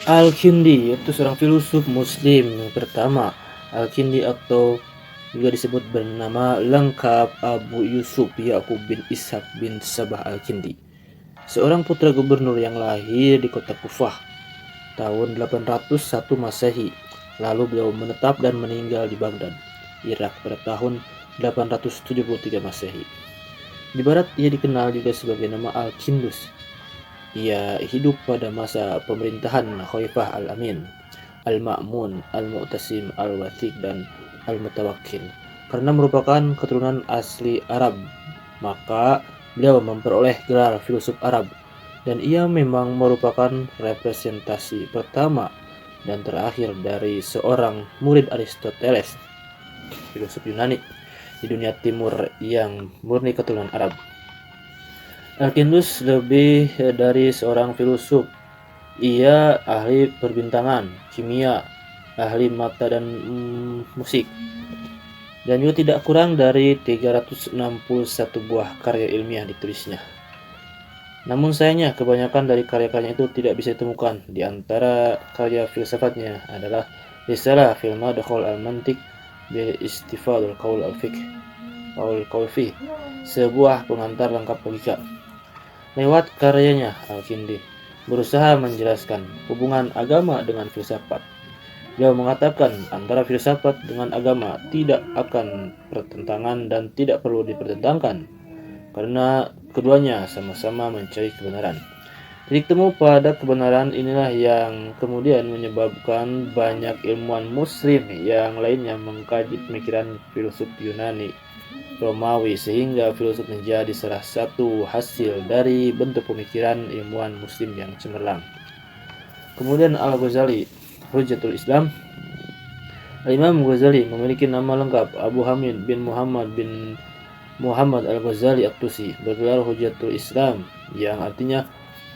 Al-Kindi itu seorang filsuf muslim yang pertama. Al-Kindi atau juga disebut bernama lengkap Abu Yusuf Ya'qub bin Ishaq bin Sabah Al-Kindi, seorang putra gubernur yang lahir di kota Kufah tahun 801 Masehi. Lalu beliau menetap dan meninggal di Baghdad, Irak pada tahun 873 Masehi. Di barat ia dikenal juga sebagai nama Al-Kindus. Ia hidup pada masa pemerintahan Khalifah Al-Amin, Al-Ma'mun, Al-Mu'tasim, Al-Wathiq, dan Al-Mutawakkil. Karena merupakan keturunan asli Arab, maka beliau memperoleh gelar filsuf Arab, dan ia memang merupakan representasi pertama dan terakhir dari seorang murid Aristoteles, filsuf Yunani di dunia timur yang murni keturunan Arab. Alkindus lebih dari seorang filsuf. Ia ahli perbintangan, kimia, ahli mata dan musik, dan juga tidak kurang dari 361 buah karya ilmiah ditulisnya. Namun sayangnya kebanyakan dari karya-karyanya itu tidak bisa ditemukan. Di antara karya filsafatnya adalah Risalah fil Madkhal al-Mantiq bi Istifadul Qaul al-Fiqh Qaul fi, sebuah pengantar lengkap logika. Lewat karyanya, Al-Kindi berusaha menjelaskan hubungan agama dengan filsafat. Beliau mengatakan antara filsafat dengan agama tidak akan bertentangan dan tidak perlu dipertentangkan, karena keduanya sama-sama mencari kebenaran. Titik temu pada kebenaran inilah yang kemudian menyebabkan banyak ilmuwan muslim yang lainnya mengkaji pemikiran filsuf Yunani Romawi, sehingga filsuf menjadi salah satu hasil dari bentuk pemikiran ilmuwan muslim yang cemerlang. Kemudian Al-Ghazali, Hujjatul Islam. Imam Ghazali memiliki nama lengkap Abu Hamid bin Muhammad Al-Ghazali At-Tusi, bergelar Hujjatul Islam, yang artinya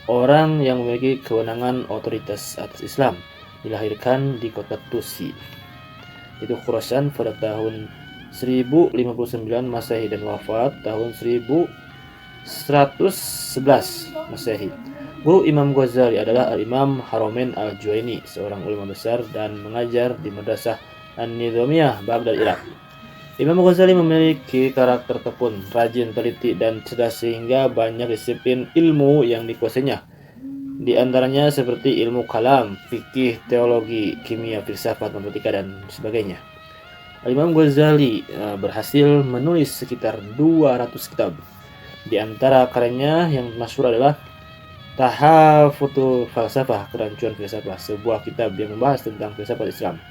orang yang memiliki kewenangan otoritas atas Islam. Dilahirkan di kota Tusi, itu Khurasan, pada tahun 1059 Masehi dan wafat tahun 1111 Masehi. Guru Imam Ghazali adalah Al-Imam Haramain Al-Juwaini, seorang ulama besar dan mengajar di Madrasah An-Nizamiyah, Baghdad, Irak. Imam Ghazali memiliki karakter tekun, rajin, teliti, dan cerdas sehingga banyak disiplin ilmu yang dikuasainya. Di antaranya seperti ilmu kalam, fikih, teologi, kimia, filsafat, matematika, dan sebagainya. Imam Ghazali berhasil menulis sekitar 200 kitab. Di antara karyanya yang masyhur adalah Tahafutul Falsafah, Kerancuan Filsafah, sebuah kitab yang membahas tentang filsafat Islam.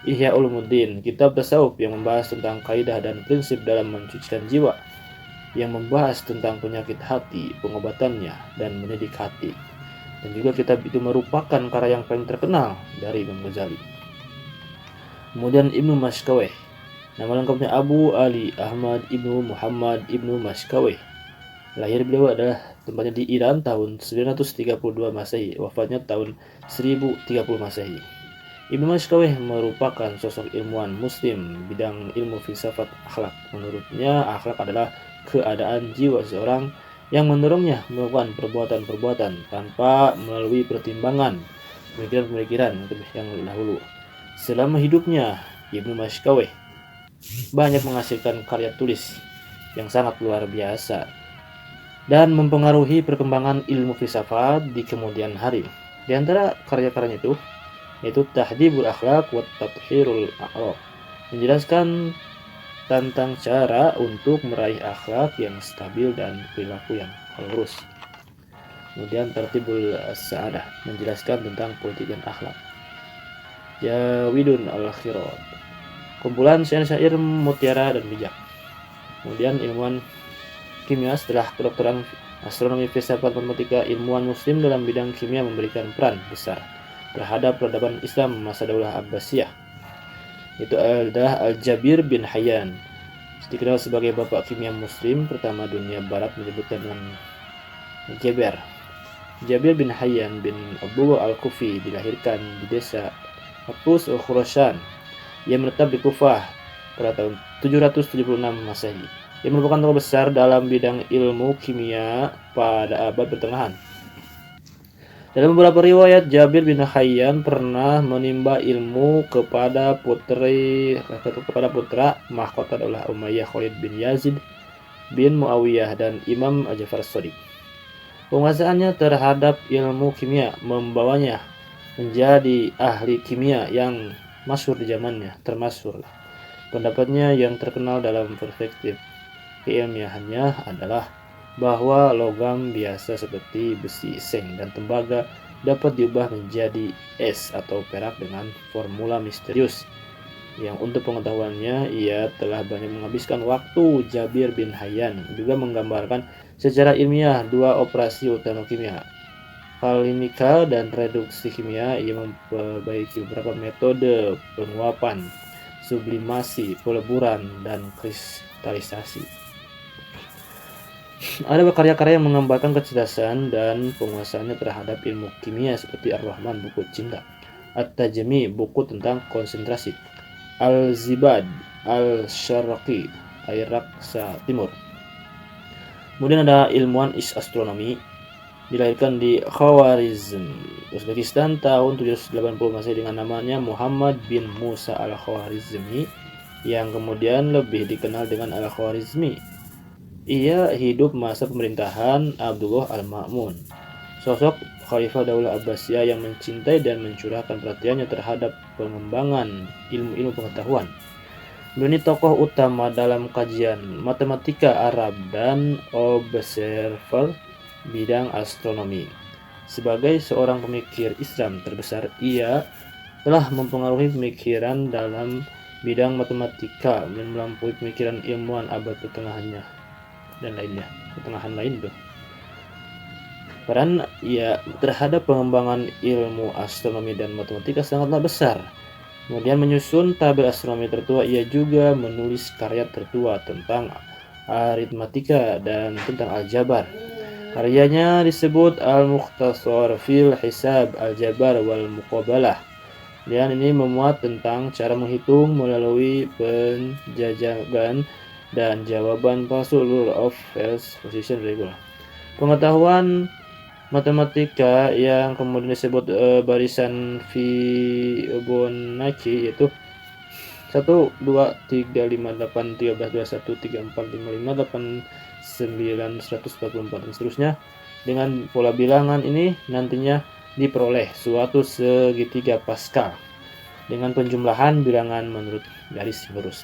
Ihya Ulumuddin, kitab tasawuf yang membahas tentang kaidah dan prinsip dalam mencucikan jiwa, yang membahas tentang penyakit hati, pengobatannya, dan mendidik hati. Dan juga kitab itu merupakan karya yang paling terkenal dari Imam Ghazali. Kemudian Ibnu Mashkaweh, nama lengkapnya Abu Ali Ahmad Ibnu Muhammad Ibnu Mashkaweh. Lahir beliau adalah tempatnya di Iran tahun 932 Masehi, wafatnya tahun 1030 Masehi. Ibnu Mashkaweh merupakan sosok ilmuwan muslim bidang ilmu filsafat akhlak. Menurutnya, akhlak adalah keadaan jiwa seseorang yang mendorongnya melakukan perbuatan-perbuatan tanpa melalui pertimbangan pemikiran-pemikiran yang dahulu. Selama hidupnya, Ibnu Mashkaweh banyak menghasilkan karya tulis yang sangat luar biasa dan mempengaruhi perkembangan ilmu filsafat di kemudian hari. Di antara karya-karyanya itu yaitu Tahdhibul Akhlaq wa Tathhirul A'raf, menjelaskan tentang cara untuk meraih akhlak yang stabil dan perilaku yang lurus. Kemudian Tertibul Sa'adah, menjelaskan tentang politik dan akhlak. Jawidun Al-Khirat, kumpulan syair-syair mutiara dan bijak. Kemudian ilmuwan kimia. Setelah kedokteran, astronomi, filsafat, matematika, ilmuwan muslim dalam bidang kimia memberikan peran besar terhadap peradaban Islam masa Daulah Abbasiyah. Itu adalah Al-Jabir bin Hayyan, dikenal sebagai bapak kimia muslim pertama dunia barat, menyebutkan dengan Jaber. Jabir bin Hayyan bin Abu Al-Kufi dilahirkan di desa Hapus Khurasan. Ia menetap di Kufah pada tahun 776 Masehi. Ia merupakan tokoh besar dalam bidang ilmu kimia pada abad pertengahan. Dalam beberapa riwayat, Jabir bin Hayyan pernah menimba ilmu kepada putra mahkota Daulah Umayyah Khalid bin Yazid bin Muawiyah dan Imam Ja'far Shadiq. Penguasaannya terhadap ilmu kimia membawanya menjadi ahli kimia yang masyhur di zamannya, termasuk pendapatnya yang terkenal dalam perspektif keilmiahannya adalah bahwa logam biasa seperti besi, seng, dan tembaga dapat diubah menjadi es atau perak dengan formula misterius yang untuk pengetahuannya ia telah banyak menghabiskan waktu. Jabir bin Hayyan juga menggambarkan secara ilmiah dua operasi utama kimia, klinikal dan reduksi kimia. Ia memperbaiki beberapa metode penguapan, sublimasi, peleburan, dan kristalisasi. Ada karya-karya yang menggambarkan kecerdasan dan penguasaannya terhadap ilmu kimia seperti Ar-Rahman, buku cinta, At-Tajmi, buku tentang konsentrasi, Al-Zibad Al-Syarqi, air raksa timur. Kemudian ada ilmuwan astronomi, dilahirkan di Khawarizm, Uzbekistan tahun 780 Masehi dengan namanya Muhammad bin Musa Al-Khwarizmi, yang kemudian lebih dikenal dengan Al-Khwarizmi. Ia hidup masa pemerintahan Abdullah Al-Ma'mun, sosok Khalifah Daulah Abbasiyah yang mencintai dan mencurahkan perhatiannya terhadap pengembangan ilmu-ilmu pengetahuan. Beliau ini tokoh utama dalam kajian matematika Arab dan observer bidang astronomi. Sebagai seorang pemikir Islam terbesar, ia telah mempengaruhi pemikiran dalam bidang matematika dan melampaui pemikiran ilmuwan abad pertengahannya dan lainnya, pertengahan lain itu. Peran ia terhadap pengembangan ilmu astronomi dan matematika sangatlah besar. Kemudian menyusun tabel astronomi tertua, ia juga menulis karya tertua tentang aritmatika dan tentang aljabar. Karyanya disebut Al-Mukhtasar fil Hisab Al-Jabar wal Muqabalah. Dan ini memuat tentang cara menghitung melalui penjajakan dan jawaban palsu, rule of false position regular. Pengetahuan matematika yang kemudian disebut barisan Fibonacci, yaitu 1, 2, 3, 5, 8, 13, 21, 3, 4, 5, 5, 8, 9, 144 dan seterusnya. Dengan pola bilangan ini nantinya diperoleh suatu segitiga Pascal dengan penjumlahan bilangan menurut garis lurus.